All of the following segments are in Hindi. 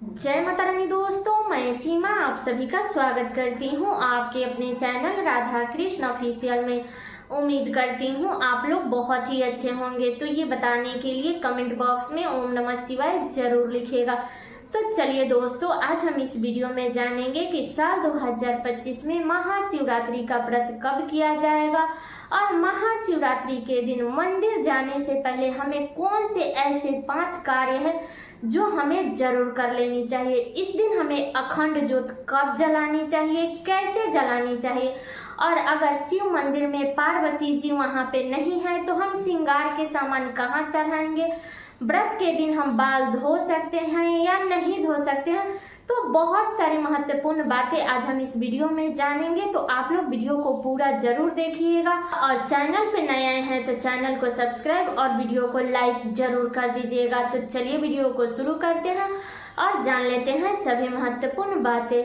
जय माता रानी दोस्तों, मैं सीमा आप सभी का स्वागत करती हूँ आपके अपने चैनल राधा कृष्ण ऑफिशियल में। उम्मीद करती हूँ आप लोग बहुत ही अच्छे होंगे। तो ये बताने के लिए कमेंट बॉक्स में ओम नमः शिवाय जरूर लिखिएगा। तो चलिए दोस्तों, आज हम इस वीडियो में जानेंगे कि साल 2025 में महाशिवरात्रि का व्रत कब किया जाएगा और महाशिवरात्रि के दिन मंदिर जाने से पहले हमें कौन से ऐसे 5 कार्य हैं जो हमें जरूर कर लेनी चाहिए। इस दिन हमें अखंड ज्योत कब जलानी चाहिए, कैसे जलानी चाहिए, और अगर शिव मंदिर में पार्वती जी वहाँ पे नहीं है तो हम श्रृंगार के सामान कहाँ चढ़ाएंगे, व्रत के दिन हम बाल धो सकते हैं या नहीं धो सकते हैं। तो बहुत सारी महत्वपूर्ण बातें आज हम इस वीडियो में जानेंगे। तो आप लोग वीडियो को पूरा जरूर देखिएगा और चैनल पे नए आए हैं तो चैनल को सब्सक्राइब और वीडियो को लाइक जरूर कर दीजिएगा। तो चलिए वीडियो को शुरू करते हैं और जान लेते हैं सभी महत्वपूर्ण बातें।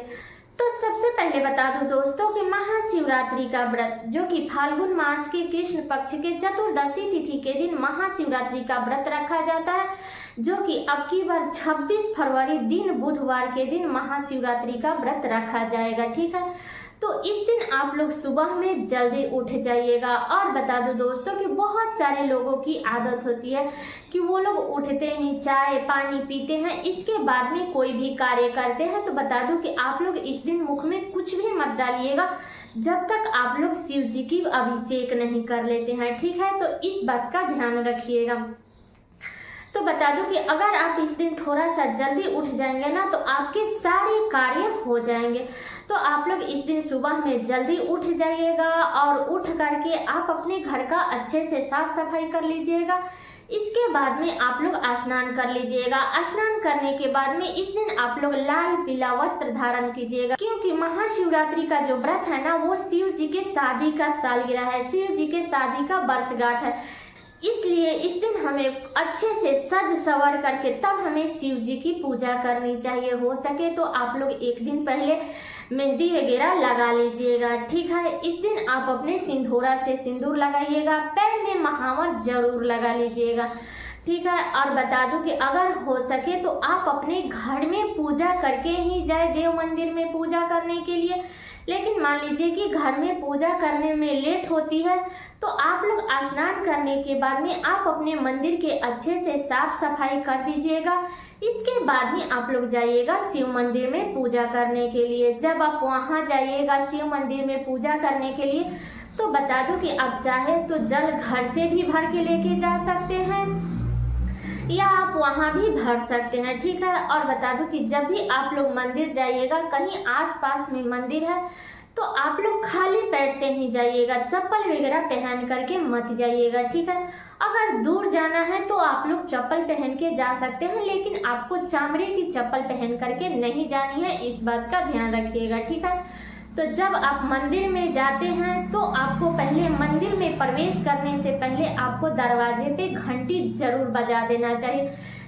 तो सबसे पहले बता दूं दोस्तों कि महाशिवरात्रि का व्रत जो कि फाल्गुन मास के कृष्ण पक्ष के चतुर्दशी तिथि के दिन महाशिवरात्रि का व्रत रखा जाता है, जो कि अब की बार 26 फरवरी दिन बुधवार के दिन महाशिवरात्रि का व्रत रखा जाएगा। ठीक है, तो इस दिन आप लोग सुबह में जल्दी उठ जाइएगा। और बता दो दोस्तों कि बहुत सारे लोगों की आदत होती है कि वो लोग उठते ही चाय पानी पीते हैं, इसके बाद में कोई भी कार्य करते हैं। तो बता दूं कि आप लोग इस दिन मुख में कुछ भी मत डालिएगा जब तक आप लोग शिव जी की अभिषेक नहीं कर लेते हैं। ठीक है, तो इस बात का ध्यान रखिएगा। तो बता दूं कि अगर आप इस दिन थोड़ा सा जल्दी उठ जाएंगे ना तो आपके सारे कार्य हो जाएंगे। तो आप लोग इस दिन सुबह में जल्दी उठ जाइएगा और उठ करके आप अपने घर का अच्छे से साफ सफाई कर लीजिएगा। इसके बाद में आप लोग स्नान कर लीजिएगा। स्नान करने के बाद में इस दिन आप लोग लाल पीला वस्त्र धारण कीजिएगा, क्योंकि महाशिवरात्रि का जो व्रत है ना वो शिव जी के शादी का सालगिरह है, शिव जी के शादी का वर्षगांठ है। इसलिए इस दिन हमें अच्छे से सज सवर करके तब हमें शिव जी की पूजा करनी चाहिए। हो सके तो आप लोग एक दिन पहले मेहंदी वगैरह लगा लीजिएगा। ठीक है, इस दिन आप अपने सिंदूरा से सिंदूर लगाइएगा, पैर में महावर जरूर लगा लीजिएगा। ठीक है, और बता दूं कि अगर हो सके तो आप अपने घर में पूजा करके ही जाए देव मंदिर में पूजा करने के लिए। लेकिन मान लीजिए कि घर में पूजा करने में लेट होती है तो आप लोग स्नान करने के बाद में आप अपने मंदिर के अच्छे से साफ सफाई कर दीजिएगा। इसके बाद ही आप लोग जाइएगा शिव मंदिर में पूजा करने के लिए। जब आप वहां जाइएगा शिव मंदिर में पूजा करने के लिए तो बता दूं कि आप चाहे तो जल घर से भी भर के लेके जा सकते हैं या आप वहां भी भर सकते हैं। ठीक है, और बता दूं कि जब भी आप लोग मंदिर जाइएगा, कहीं आसपास में मंदिर है तो आप लोग खाली पैर से ही जाइएगा, चप्पल वगैरह पहन करके मत जाइएगा। ठीक है, अगर दूर जाना है तो आप लोग चप्पल पहन के जा सकते हैं, लेकिन आपको चमड़े की चप्पल पहन करके नहीं जानी है, इस बात का ध्यान रखिएगा। ठीक है, तो जब आप मंदिर में जाते हैं तो आपको पहले मंदिर में प्रवेश करने से पहले आपको दरवाजे पे घंटी जरूर बजा देना चाहिए,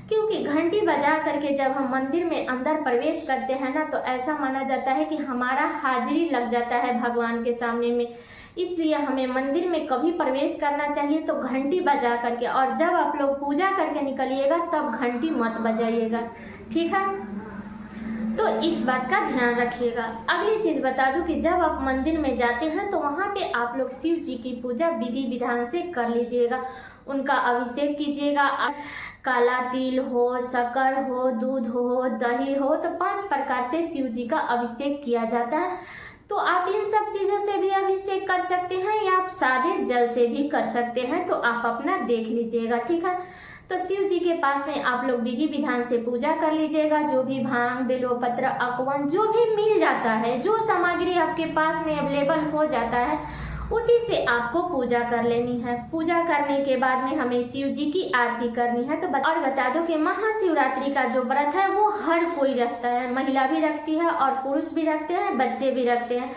क्योंकि घंटी बजा करके जब हम मंदिर में अंदर प्रवेश करते हैं ना तो ऐसा माना जाता है कि हमारा हाजिरी लग जाता है भगवान के सामने में। इसलिए हमें मंदिर में कभी प्रवेश करना चाहिए तो घंटी बजा करके, और जब आप लोग पूजा करके निकलिएगा तब घंटी मत बजाइएगा। ठीक है, तो इस बात का ध्यान रखिएगा। अगली चीज बता दूं कि जब आप मंदिर में जाते हैं तो वहां पे आप लोग शिव जी की पूजा विधि विधान से कर लीजिएगा, उनका अभिषेक कीजिएगा। काला तिल हो, शक्कर हो, दूध हो, दही हो, तो 5 प्रकार से शिव जी का अभिषेक किया जाता है। तो आप इन सब चीजों से भी अभिषेक कर सकते हैं या आप सादे जल से भी कर सकते हैं, तो आप अपना देख लीजिएगा। ठीक है, तो शिव जी के पास में आप लोग विधि विधान से पूजा कर लीजिएगा। जो भी भांग बेलपत्र अकवन जो भी मिल जाता है, जो सामग्री आपके पास में अवेलेबल हो जाता है उसी से आपको पूजा कर लेनी है। पूजा करने के बाद में हमें शिव जी की आरती करनी है। तो और बता दो कि महाशिवरात्रि का जो व्रत है वो हर कोई रखता है, महिला भी रखती है और पुरुष भी रखते हैं, बच्चे भी रखते हैं।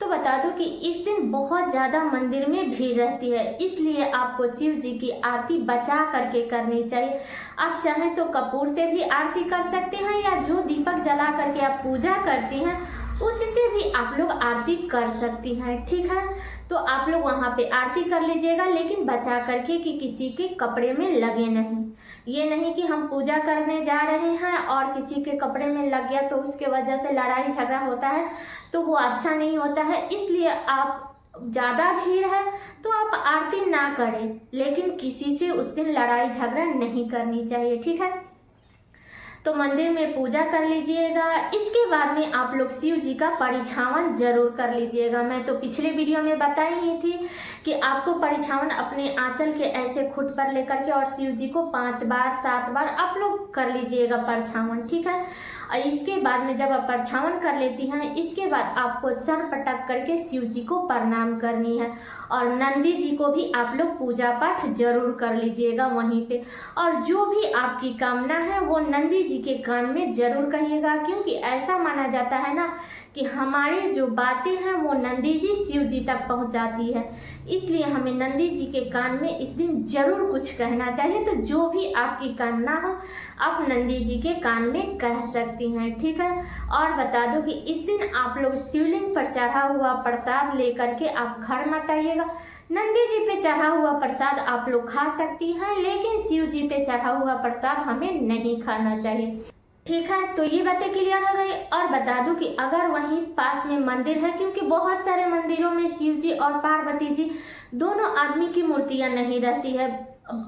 तो बता दो कि इस दिन बहुत ज़्यादा मंदिर में भीड़ रहती है, इसलिए आपको शिव जी की आरती बचा करके करनी चाहिए। आप चाहें तो कपूर से भी आरती कर सकते हैं या जो दीपक जला करके आप पूजा करती हैं उससे भी आप लोग आरती कर सकती हैं। ठीक है, तो आप लोग वहाँ पे आरती कर लीजिएगा, लेकिन बचा करके कि किसी के कपड़े में लगे नहीं। ये नहीं कि हम पूजा करने जा रहे हैं और किसी के कपड़े में लग गया तो उसके वजह से लड़ाई झगड़ा होता है, तो वो अच्छा नहीं होता है। इसलिए आप ज़्यादा भीड़ है तो आप आरती ना करें, लेकिन किसी से उस दिन लड़ाई झगड़ा नहीं करनी चाहिए, ठीक है। तो मंदिर में पूजा कर लीजिएगा। इसके बाद में आप लोग शिव जी का परिछावन जरूर कर लीजिएगा। मैं तो पिछले वीडियो में बताई ही थी कि आपको परिछावन अपने आंचल के ऐसे खुट पर लेकर के और शिव जी को 5 बार 7 बार आप लोग कर लीजिएगा परिछावन, ठीक है। और इसके बाद में जब आप परिछावन कर लेती हैं, इसके बाद आपको सर पटक करके शिव जी को प्रणाम करनी है। और नंदी जी को भी आप लोग पूजा पाठ जरूर कर लीजिएगा वहीं पे। और जो भी आपकी कामना है वो नंदी जी के कान में जरूर कहिएगा, क्योंकि ऐसा माना जाता है ना कि हमारे जो बातें हैं वो नंदी जी शिव जी तक पहुंचाती है। इसलिए हमें नंदी जी के कान में इस दिन जरूर कुछ कहना चाहिए। तो जो भी आपकी कामना हो आप नंदी जी के कान में कह सकती हैं, ठीक है। और बता दो कि इस दिन आप लोग शिवलिंग पर चढ़ा हुआ प्रसाद लेकर के आप घर मत आइएगा। नंदी जी पे चढ़ा हुआ प्रसाद आप लोग खा सकती हैं, लेकिन शिव जी पे चढ़ा हुआ प्रसाद हमें नहीं खाना चाहिए, ठीक है। तो ये बातें क्लियर हो गई। और बता दूं कि अगर वहीं पास में मंदिर है, क्योंकि बहुत सारे मंदिरों में शिव जी और पार्वती जी दोनों आदमी की मूर्तियां नहीं रहती है,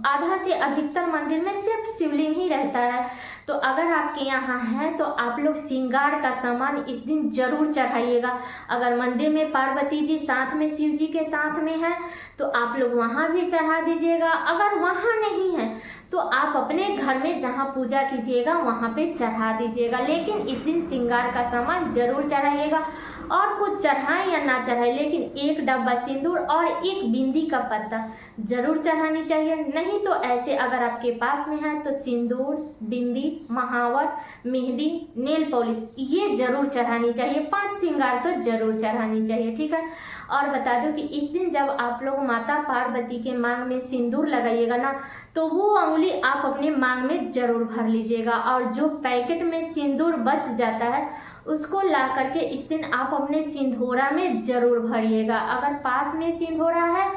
आधा से अधिकतर मंदिर में सिर्फ शिवलिंग ही रहता है। तो अगर आपके यहाँ है तो आप लोग श्रृंगार का सामान इस दिन जरूर चढ़ाइएगा। अगर मंदिर में पार्वती जी साथ में शिव जी के साथ में है तो आप लोग वहाँ भी चढ़ा दीजिएगा। अगर वहाँ नहीं है तो आप अपने घर में जहाँ पूजा कीजिएगा वहाँ पे चढ़ा दीजिएगा, लेकिन इस दिन श्रृंगार का सामान जरूर चढ़ाइएगा। और कुछ चढ़ाएं या ना चढ़ाएं, लेकिन 1 डब्बा सिंदूर और 1 बिंदी का पत्ता जरूर चढ़ानी चाहिए। नहीं तो ऐसे अगर आपके पास में है तो सिंदूर, बिंदी, महावर, मेहंदी, नेल पॉलिश ये जरूर चढ़ानी चाहिए। 5 श्रृंगार तो जरूर चढ़ानी चाहिए, ठीक है। और बता दो कि इस दिन जब आप लोग माता पार्वती के मांग में सिंदूर लगाइएगा ना, तो वो उंगली आप अपने मांग में जरूर भर लीजिएगा। और जो पैकेट में सिंदूर बच जाता है उसको ला करके इस दिन आप अपने सिंदूरा में जरूर भरिएगा। अगर पास में सिंदूरा है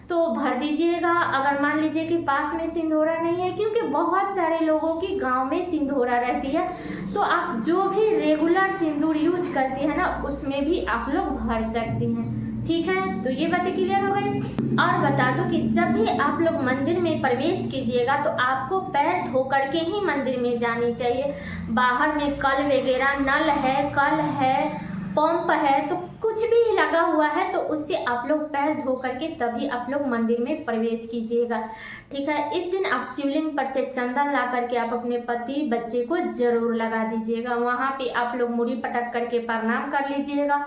तो भर दीजिएगा। अगर मान लीजिए कि पास में सिंदूरा नहीं है, क्योंकि बहुत सारे लोगों की गांव में सिंदूरा रहती है, तो आप जो भी रेगुलर सिंदूर यूज करती है ना उसमें भी आप लोग भर सकती हैं, ठीक है। तो ये बातें क्लियर हो गई। और बता दूं कि जब भी आप लोग मंदिर में प्रवेश कीजिएगा तो आपको पैर धो करके ही मंदिर में जानी चाहिए। बाहर में कल वगैरह नल है, कल है, पंप है, तो कुछ भी लगा हुआ है तो उससे आप लोग पैर धो करके तभी आप लोग मंदिर में प्रवेश कीजिएगा, ठीक है। इस दिन आप शिवलिंग पर से चंदन ला करके आप अपने पति बच्चे को जरूर लगा दीजिएगा। वहाँ पे आप लोग मुड़ी पटक करके प्रणाम कर लीजिएगा।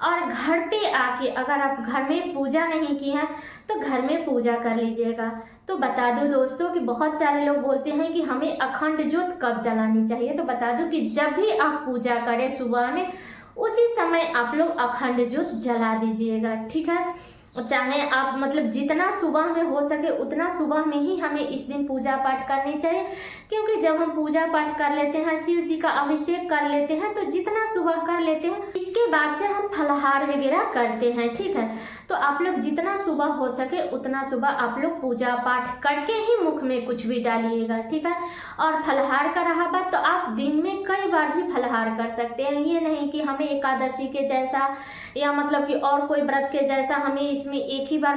और घर पे आके अगर आप घर में पूजा नहीं की है तो घर में पूजा कर लीजिएगा। तो बता दो दोस्तों कि बहुत सारे लोग बोलते हैं कि हमें अखंड ज्योत कब जलानी चाहिए। तो बता दो कि जब भी आप पूजा करें सुबह में उसी समय आप लोग अखंड ज्योत जला दीजिएगा, ठीक है। चाहे आप मतलब जितना सुबह में हो सके उतना सुबह में ही हमें इस दिन पूजा पाठ करनी चाहिए, क्योंकि जब हम पूजा पाठ कर लेते हैं, शिव जी का अभिषेक कर लेते हैं, तो जितना सुबह कर लेते हैं इसके बाद से हम फलाहार वगैरह करते हैं, ठीक है। तो आप लोग जितना सुबह हो सके उतना सुबह आप लोग पूजा पाठ करके ही मुख में कुछ भी डालिएगा, ठीक है। और फलाहार का रहा बात तो आप दिन में कई बार भी फलाहार कर सकते हैं। ये नहीं कि हमें एकादशी के जैसा या मतलब कि और कोई व्रत के जैसा हमें इसमें एक ही बार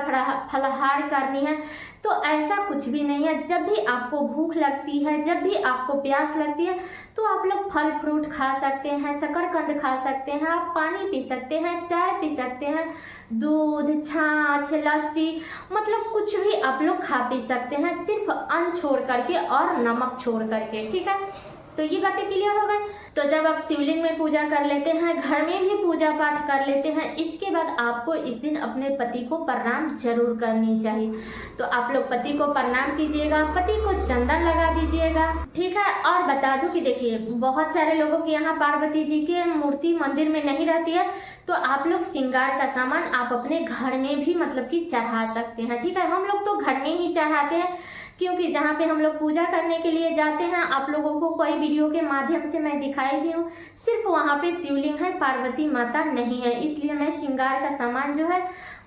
फलाहार करनी है, तो ऐसा कुछ भी नहीं है। जब भी आपको भूख लगती है, जब भी आपको प्यास लगती है तो आप लोग फल फ्रूट खा सकते हैं, शकरकंद खा सकते हैं, आप पानी पी सकते हैं, चाय पी सकते हैं, दूध, छाछ, लस्सी, मतलब कुछ भी आप लोग खा पी सकते हैं, सिर्फ अन्न छोड़ करके और नमक छोड़ करके, ठीक है। तो ये बातें क्लियर हो गई। तो जब आप शिवलिंग में पूजा कर लेते हैं, घर में भी पूजा पाठ कर लेते हैं, इसके बाद आपको इस दिन अपने पति को प्रणाम जरूर करनी चाहिए। तो आप लोग पति को प्रणाम कीजिएगा, पति को चंदन लगा दीजिएगा, ठीक है। और बता दूं कि देखिए बहुत सारे लोगों के यहाँ पार्वती जी की मूर्ति मंदिर में नहीं रहती है, तो आप लोग श्रृंगार का सामान आप अपने घर में भी मतलब कि चढ़ा सकते हैं, ठीक है। हम लोग तो घर में ही चढ़ाते हैं, क्योंकि जहाँ पे हम लोग पूजा करने के लिए जाते हैं आप लोगों को कोई वीडियो के माध्यम से मैं दिखाई भी हूँ, सिर्फ वहाँ पे शिवलिंग है, पार्वती माता नहीं है, इसलिए मैं श्रृंगार का सामान जो है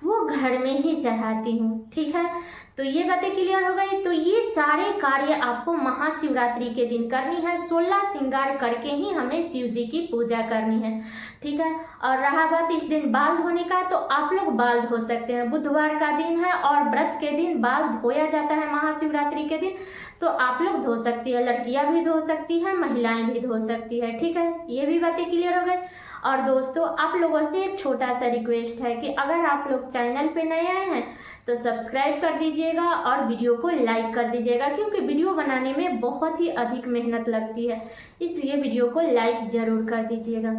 वो घर में ही चढ़ाती हूँ, ठीक है। तो ये बातें क्लियर हो गई। तो ये सारे कार्य आपको महाशिवरात्रि के दिन करनी है। 16 श्रृंगार करके ही हमें शिव जी की पूजा करनी है, ठीक है। और रहा बात इस दिन बाल धोने का, तो आप लोग बाल धो सकते हैं। बुधवार का दिन है और व्रत के दिन बाल धोया जाता है महाशिवरात्रि के दिन, तो आप लोग धो सकती है। लड़कियां भी धो सकती है, महिलाएं भी धो सकती है, ठीक है। ये भी बातें क्लियर हो गई। और दोस्तों आप लोगों से एक छोटा सा रिक्वेस्ट है कि अगर आप लोग चैनल पे नए आए हैं तो सब्सक्राइब कर दीजिएगा और वीडियो को लाइक कर दीजिएगा, क्योंकि वीडियो बनाने में बहुत ही अधिक मेहनत लगती है, इसलिए वीडियो को लाइक जरूर कर दीजिएगा।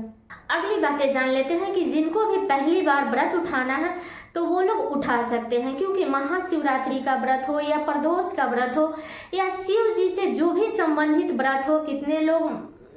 अगली बातें जान लेते हैं कि जिनको भी पहली बार व्रत उठाना है तो वो लोग उठा सकते हैं, क्योंकि महाशिवरात्रि का व्रत हो या प्रदोष का व्रत हो या शिव जी से जो भी संबंधित व्रत हो, कितने लोग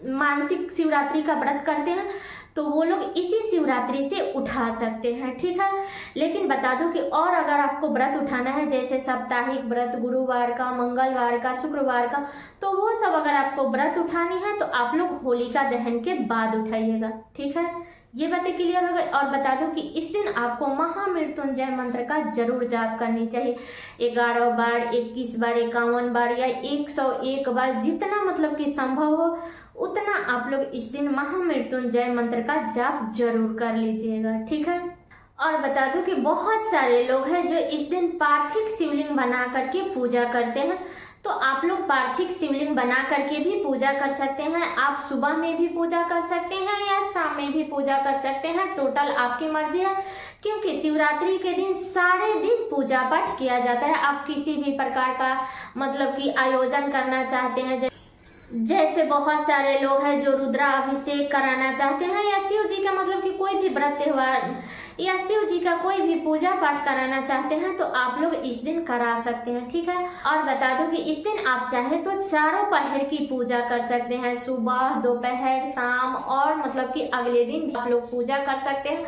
मानसिक शिवरात्रि का व्रत करते हैं तो वो लोग इसी शिवरात्रि से उठा सकते हैं, ठीक है। लेकिन बता दूं कि और अगर आपको व्रत उठाना है, जैसे साप्ताहिक व्रत गुरुवार का, मंगलवार का, शुक्रवार का, तो वो सब अगर आपको व्रत उठानी है तो आप लोग होलिका दहन के बाद उठाइएगा, ठीक है। ये बातें क्लियर हो गई। और बता दूं कि इस दिन आपको महामृत्युंजय मंत्र का जरूर जाप करनी चाहिए। 11 बार, 21 बार, 51 बार या 101 बार, जितना मतलब कि संभव हो उतना आप लोग इस दिन महामृत्युंजय मंत्र का जाप जरूर कर लीजिएगा, ठीक है। और बता दूं कि बहुत सारे लोग हैं जो इस दिन पार्थिव शिवलिंग बना करके पूजा करते हैं, तो आप लोग पार्थिव शिवलिंग बना करके भी पूजा कर सकते हैं। आप सुबह में भी पूजा कर सकते हैं या शाम में भी पूजा कर सकते हैं, टोटल आपकी मर्जी है, क्योंकि शिवरात्रि के दिन सारे दिन पूजा पाठ किया जाता है। आप किसी भी प्रकार का मतलब कि आयोजन करना चाहते हैं, जैसे बहुत सारे लोग हैं जो रुद्राभिषेक कराना चाहते हैं या शिव जी का मतलब कि कोई भी व्रत त्योहार या शिव जी का कोई भी पूजा पाठ कराना चाहते हैं तो आप लोग इस दिन करा सकते हैं, ठीक है। और बता दूं कि इस दिन आप चाहे तो चारों पहर की पूजा कर सकते हैं, सुबह, दोपहर, शाम और मतलब कि अगले दिन आप लोग पूजा कर सकते हैं।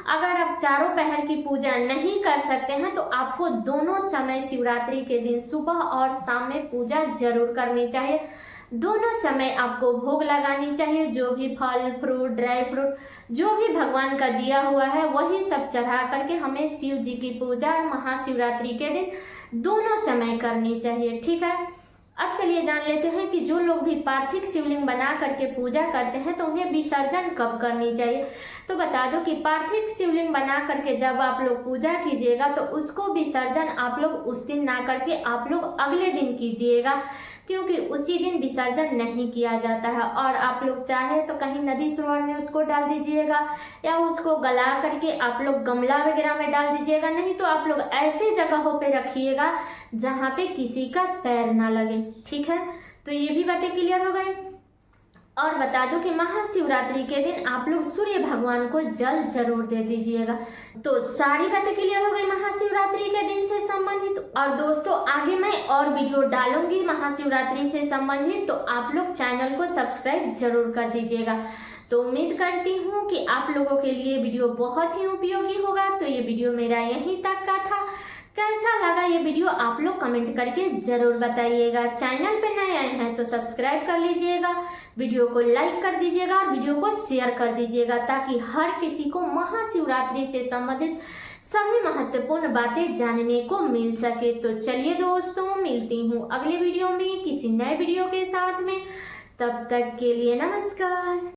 अगर आप चारों पहर की पूजा नहीं कर सकते हैं तो आपको दोनों समय शिवरात्रि के दिन सुबह और शाम में पूजा जरूर करनी चाहिए। दोनों समय आपको भोग लगानी चाहिए, जो भी फल फ्रूट, ड्राई फ्रूट, जो भी भगवान का दिया हुआ है वही सब चढ़ा करके हमें शिव जी की पूजा महाशिवरात्रि के दिन दोनों समय करनी चाहिए, ठीक है। अब चलिए जान लेते हैं कि जो लोग भी पार्थिव शिवलिंग बना करके पूजा करते हैं तो उन्हें विसर्जन कब करनी चाहिए। तो बता दो कि पार्थिव शिवलिंग बना करके जब आप लोग पूजा कीजिएगा तो उसको विसर्जन आप लोग उस दिन ना करके आप लोग अगले दिन कीजिएगा, क्योंकि उसी दिन विसर्जन नहीं किया जाता है। और आप लोग चाहे तो कहीं नदी सरोवर में उसको डाल दीजिएगा या उसको गला करके आप लोग गमला वगैरह में डाल दीजिएगा, नहीं तो आप लोग ऐसे जगहों पे रखिएगा जहाँ पे किसी का पैर ना लगे, ठीक है। तो ये भी बातें क्लियर हो गई। और बता दो कि महाशिवरात्रि के दिन आप लोग सूर्य भगवान को जल जरूर दे दीजिएगा। तो सारी बातें क्लियर हो गई महाशिवरात्रि के दिन से संबंधित। और दोस्तों आगे मैं और वीडियो डालूंगी महाशिवरात्रि से संबंधित, तो आप लोग चैनल को सब्सक्राइब जरूर कर दीजिएगा। तो उम्मीद करती हूँ कि आप लोगों के लिए वीडियो बहुत ही उपयोगी होगा। तो ये वीडियो मेरा यहीं तक का था। कैसा लगा ये वीडियो आप लोग कमेंट करके जरूर बताइएगा। चैनल पे नए आए हैं तो सब्सक्राइब कर लीजिएगा, वीडियो को लाइक कर दीजिएगा और वीडियो को शेयर कर दीजिएगा, ताकि हर किसी को महाशिवरात्रि से संबंधित सभी महत्वपूर्ण बातें जानने को मिल सके। तो चलिए दोस्तों, मिलती हूँ अगले वीडियो में किसी नए वीडियो के साथ में। तब तक के लिए नमस्कार।